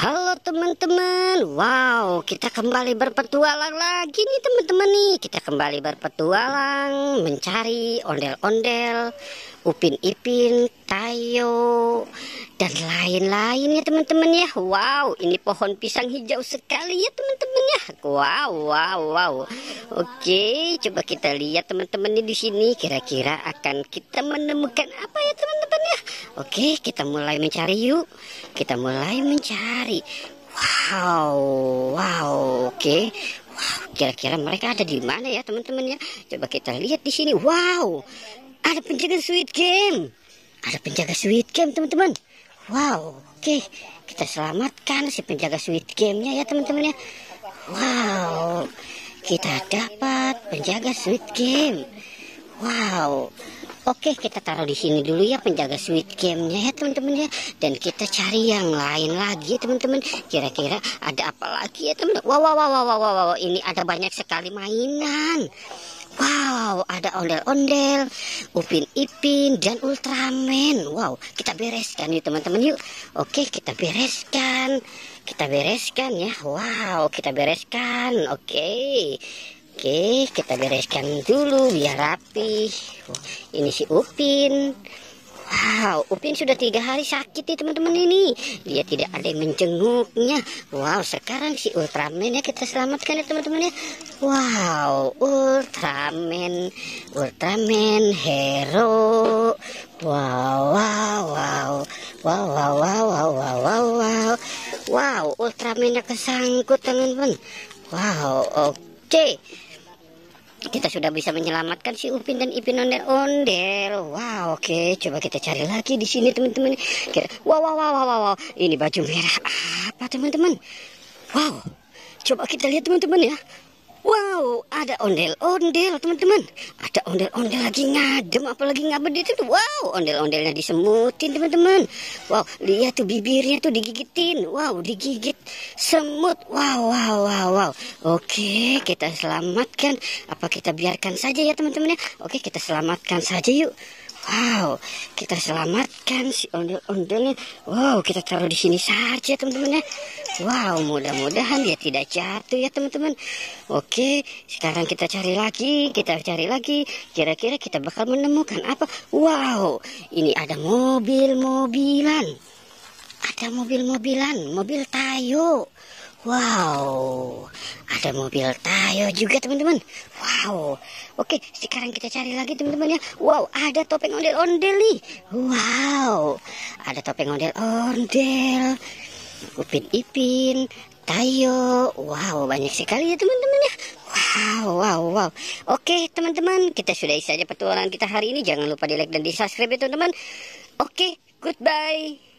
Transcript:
Halo teman-teman, wow, kita kembali berpetualang lagi nih teman-teman nih. Kita kembali berpetualang mencari ondel-ondel, Upin Ipin, Tayo, dan lain-lain ya teman-teman ya. Wow, ini pohon pisang hijau sekali ya teman-teman ya. Wow, wow, wow. Oke, coba kita lihat teman-teman di sini. Kira-kira akan kita menemukan apa ya teman-teman ya? Oke, kita mulai mencari yuk. Kita mulai mencari. Wow, wow, oke. Wow, kira-kira mereka ada di mana ya teman-teman ya? Coba kita lihat di sini. Wow, ada penjaga Squid Game. Ada penjaga Squid Game teman-teman. Wow, oke. Kita selamatkan si penjaga Squid Game-nya ya teman-teman ya. Wow, kita dapat penjaga Squid Game. Wow. Oke, kita taruh di sini dulu ya penjaga Squid Game-nya ya teman-teman ya. Dan kita cari yang lain lagi ya teman-teman. Kira-kira ada apa lagi ya teman-teman? Wow, wow, wow, wow, wow, wow, ini ada banyak sekali mainan. Wow, ada ondel-ondel, Upin Ipin, dan Ultraman. Wow, kita bereskan yuk teman-teman yuk. Oke, kita bereskan. Kita bereskan ya. Wow, kita bereskan. Oke. Oke, kita bereskan dulu biar rapi. Ini si Upin. Wow, Upin sudah 3 hari sakit nih teman-teman ini. Dia tidak ada yang menjenguknya. Wow, sekarang si Ultraman ya kita selamatkan ya teman-teman ya. Wow, Ultraman, Ultraman hero. Wow, wow, wow, wow, wow, wow, wow, wow, wow, wow. Wow, Ultramannya kesangkut teman-teman. Wow, oke. Kita sudah bisa menyelamatkan si Upin dan Ipin ondel-ondel. Wow, oke. Coba kita cari lagi di sini teman-teman. Wow, wow, wow, wow, wow. Ini baju merah apa teman-teman? Wow. Coba kita lihat teman-teman ya. Wow, ada ondel-ondel teman-teman. Ada ondel-ondel lagi ngadem, apalagi ngabet itu tuh. Wow, ondel-ondelnya disemutin teman-teman. Wow, lihat tuh bibirnya tuh digigitin. Wow, digigit semut. Wow, wow, wow, wow. Oke, kita selamatkan. Apa kita biarkan saja ya teman-teman ya? Oke, kita selamatkan saja yuk. Wow, kita selamatkan si ondel-ondelnya. Wow, kita taruh di sini saja teman-teman ya. Wow, mudah-mudahan dia tidak jatuh ya teman-teman. Oke, sekarang kita cari lagi. Kira-kira kita bakal menemukan apa? Wow, ini ada mobil-mobilan. Ada mobil-mobilan, mobil Tayo. Wow, ada mobil Tayo juga teman-teman. Wow, oke, sekarang kita cari lagi teman-teman ya. Wow, ada topeng ondel-ondel nih. Wow, ada topeng ondel-ondel, Upin Ipin, Tayo. Wow, banyak sekali ya teman-teman ya. Wow, wow, wow. Oke teman-teman, kita sudahi saja petualangan kita hari ini. Jangan lupa di like dan di subscribe ya teman-teman. Oke, goodbye.